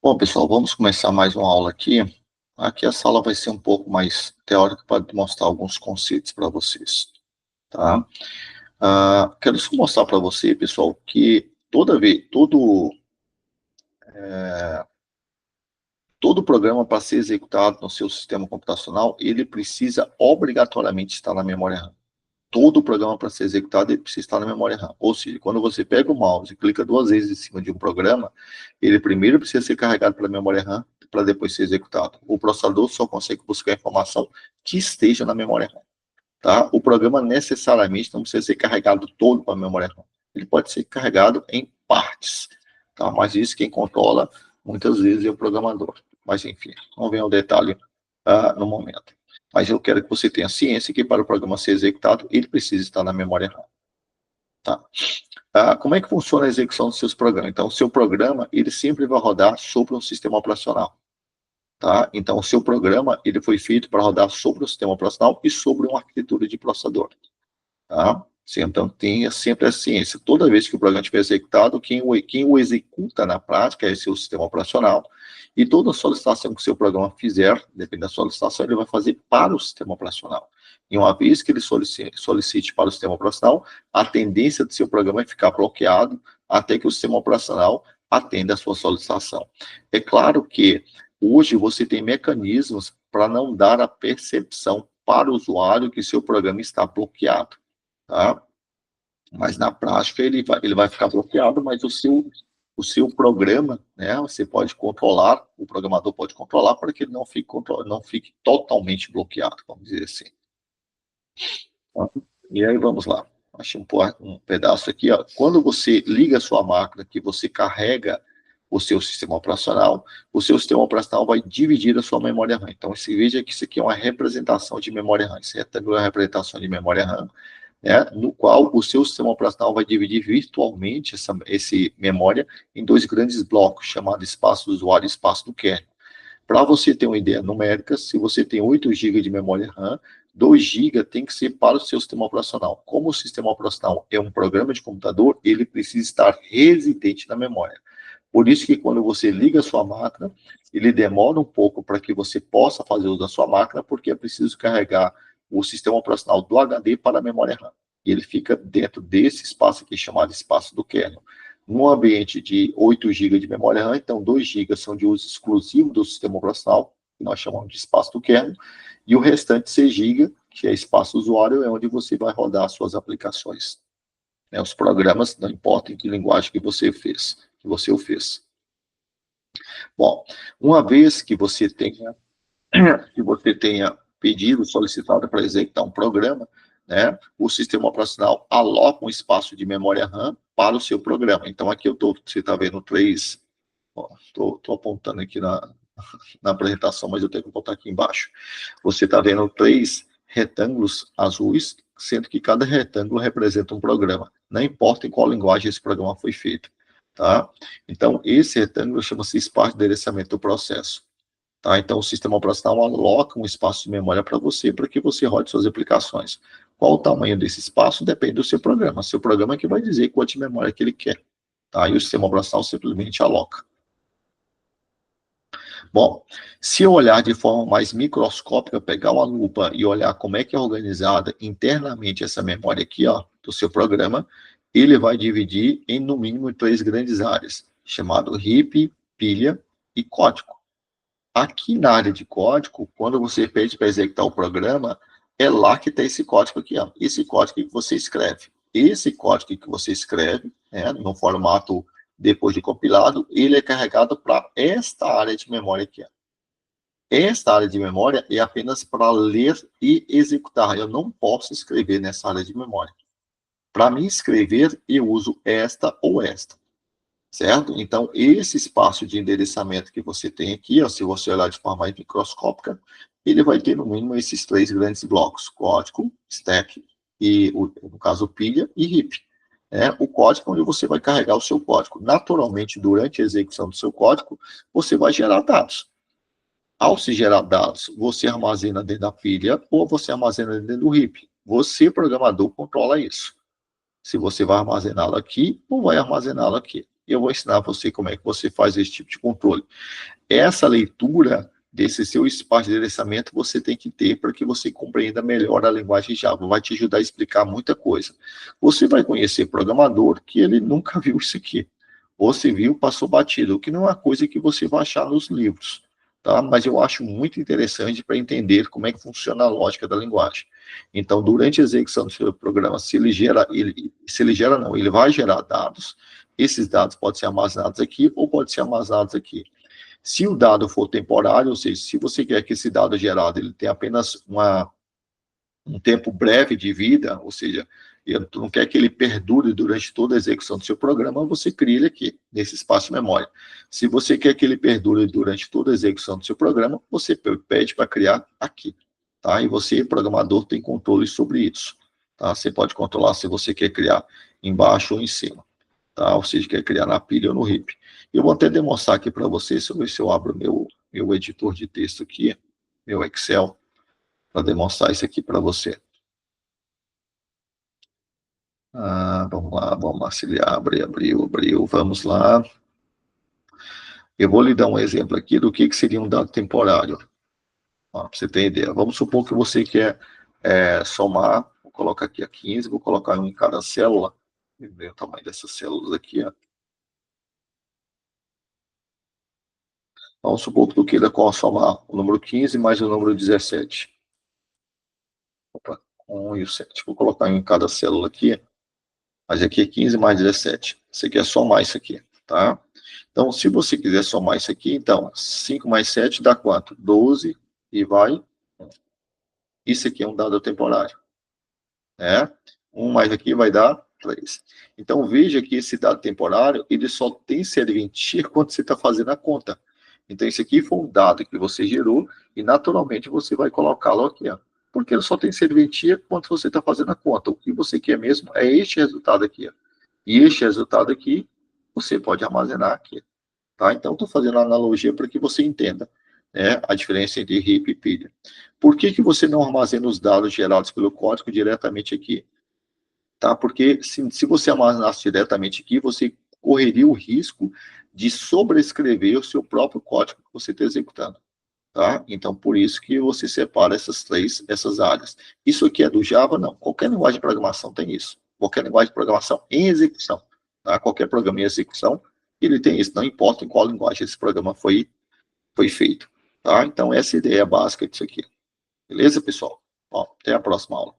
Bom, pessoal, vamos começar mais uma aula aqui. Aqui a sala vai ser um pouco mais teórica para demonstrar alguns conceitos para vocês, tá? Quero só mostrar para você, pessoal, que todo programa para ser executado no seu sistema computacional, ele precisa obrigatoriamente estar na memória RAM. Todo programa para ser executado, ele precisa estar na memória RAM. Ou seja, quando você pega o mouse e clica 2 vezes em cima de um programa, ele primeiro precisa ser carregado pela memória RAM para depois ser executado. O processador só consegue buscar a informação que esteja na memória RAM. Tá? O programa necessariamente não precisa ser carregado todo para a memória RAM. Ele pode ser carregado em partes. Tá? Mas isso quem controla muitas vezes é o programador. Mas enfim, vamos ver o detalhe no momento. Mas eu quero que você tenha ciência que para o programa ser executado, ele precisa estar na memória RAM. Tá? Como é que funciona a execução dos seus programas? Então, o seu programa, ele sempre vai rodar sobre um sistema operacional. Tá? Então, o seu programa, ele foi feito para rodar sobre o sistema operacional e sobre uma arquitetura de processador. Tá? Então, tenha sempre a ciência. Toda vez que o programa estiver executado, quem o executa na prática é o seu sistema operacional. E toda solicitação que o seu programa fizer, depende da solicitação, ele vai fazer para o sistema operacional. E uma vez que ele solicite para o sistema operacional, a tendência do seu programa é ficar bloqueado até que o sistema operacional atenda a sua solicitação. É claro que hoje você tem mecanismos para não dar a percepção para o usuário que seu programa está bloqueado. Tá? Mas na prática ele vai ficar bloqueado, mas o seu programa, né, você pode controlar, o programador pode controlar para que ele não fique totalmente bloqueado, vamos dizer assim. Tá? E aí vamos lá. Achei um pedaço aqui, ó. Quando você liga a sua máquina, que você carrega o seu sistema operacional, o seu sistema operacional vai dividir a sua memória RAM. Então, veja que isso aqui é uma representação de memória RAM. Isso é também uma representação de memória RAM, né, no qual o seu sistema operacional vai dividir virtualmente essa memória em dois grandes blocos, chamados espaço do usuário e espaço do kernel. Para você ter uma ideia numérica, se você tem 8 GB de memória RAM, 2 GB tem que ser para o seu sistema operacional. Como o sistema operacional é um programa de computador, ele precisa estar residente na memória. Por isso que quando você liga a sua máquina, ele demora um pouco para que você possa fazer uso da sua máquina, porque é preciso carregar o sistema operacional do HD para a memória RAM. E ele fica dentro desse espaço aqui, chamado espaço do kernel. Num ambiente de 8 GB de memória RAM, então 2 GB são de uso exclusivo do sistema operacional, que nós chamamos de espaço do kernel, e o restante 6 GB, que é espaço usuário, é onde você vai rodar as suas aplicações. Os programas, não importa em que linguagem que você o fez. Bom, uma vez que você tenha pedido, solicitado para executar um programa, né, o sistema operacional aloca um espaço de memória RAM para o seu programa. Então, aqui você está vendo três, estou apontando aqui na apresentação, mas eu tenho que botar aqui embaixo. Você está vendo 3 retângulos azuis, sendo que cada retângulo representa um programa. Não importa em qual linguagem esse programa foi feito. Tá? Então, esse retângulo chama-se espaço de endereçamento do processo. Tá? Então, o sistema operacional aloca um espaço de memória para você, para que você rode suas aplicações. Qual o tamanho desse espaço? Depende do seu programa. Seu programa é que vai dizer quanto de memória que ele quer. Tá? E o sistema operacional simplesmente aloca. Bom, se eu olhar de forma mais microscópica, pegar uma lupa e olhar como é que é organizada internamente essa memória aqui, ó, do seu programa, ele vai dividir em, no mínimo, 3 grandes áreas, chamado RIP, pilha e código. Aqui na área de código, quando você pede para executar o programa, é lá que tem esse código aqui, ó, esse código que você escreve. Esse código que você escreve, né, no formato depois de compilado, ele é carregado para esta área de memória aqui. Esta área de memória é apenas para ler e executar. Eu não posso escrever nessa área de memória. Para mim escrever, eu uso esta ou esta. Certo? Então, esse espaço de endereçamento que você tem aqui, ó, se você olhar de forma mais microscópica, ele vai ter, no mínimo, esses 3 grandes blocos: código, stack, e, no caso, pilha e RIP. O código é onde você vai carregar o seu código. Naturalmente, durante a execução do seu código, você vai gerar dados. Ao se gerar dados, você armazena dentro da pilha ou você armazena dentro do RIP. Você, programador, controla isso. Se você vai armazená-lo aqui ou vai armazená-lo aqui. e eu vou ensinar você como é que você faz esse tipo de controle. Essa leitura desse seu espaço de endereçamento você tem que ter para que você compreenda melhor a linguagem Java. Vai te ajudar a explicar muita coisa. Você vai conhecer programador que ele nunca viu isso aqui. Ou se viu, passou batido, o que não é uma coisa que você vai achar nos livros. Tá? Mas eu acho muito interessante para entender como é que funciona a lógica da linguagem. Então, durante a execução do seu programa, ele vai gerar dados. Esses dados podem ser armazenados aqui ou podem ser armazenados aqui. Se o dado for temporário, ou seja, se você quer que esse dado gerado ele tenha apenas um tempo breve de vida, ou seja, tu não quer que ele perdure durante toda a execução do seu programa, você cria ele aqui, nesse espaço de memória. Se você quer que ele perdure durante toda a execução do seu programa, você pede para criar aqui. Tá? E você, programador, tem controle sobre isso. Tá? Você pode controlar se você quer criar embaixo ou em cima. Tá? Ou seja, quer criar na pilha ou no RIP. Eu vou até demonstrar aqui para vocês, deixa eu ver se eu abro meu editor de texto aqui, meu Excel, para demonstrar isso aqui para você. Vamos lá, se ele abriu, vamos lá. Eu vou lhe dar um exemplo aqui do que seria um dado temporário, para você ter ideia. Vamos supor que você quer somar, vou colocar aqui a 15, vou colocar um em cada célula, ver o tamanho dessas células aqui, ó. Vamos supor que tu queira somar o número 15 mais o número 17. Opa, 1 e o 7. Vou colocar em cada célula aqui, mas aqui é 15 mais 17. Você quer somar isso aqui, tá? Então, se você quiser somar isso aqui, então, 5 mais 7 dá quanto? 12 e vai. Isso aqui é um dado temporário, né? 1 mais aqui vai dar 3. Então, veja que esse dado temporário, ele só tem serventia quando você está fazendo a conta. Então, esse aqui foi um dado que você gerou e, naturalmente, você vai colocá-lo aqui, ó. Porque ele só tem serventia quando você está fazendo a conta. O que você quer mesmo é este resultado aqui, ó. E este resultado aqui, você pode armazenar aqui. Tá? Então, estou fazendo a analogia para que você entenda, né, a diferença entre RIP e pilha. Por que você não armazena os dados gerados pelo código diretamente aqui? Tá? Porque se você armazenasse diretamente aqui, você correria o risco de sobrescrever o seu próprio código que você está executando. Tá? Então, por isso que você separa essas áreas. Isso aqui é do Java? Não. Qualquer linguagem de programação tem isso. Qualquer linguagem de programação em execução. Tá? Qualquer programa em execução, ele tem isso. Não importa em qual linguagem esse programa foi feito. Tá? Então, essa é a ideia básica disso aqui. Beleza, pessoal? Bom, até a próxima aula.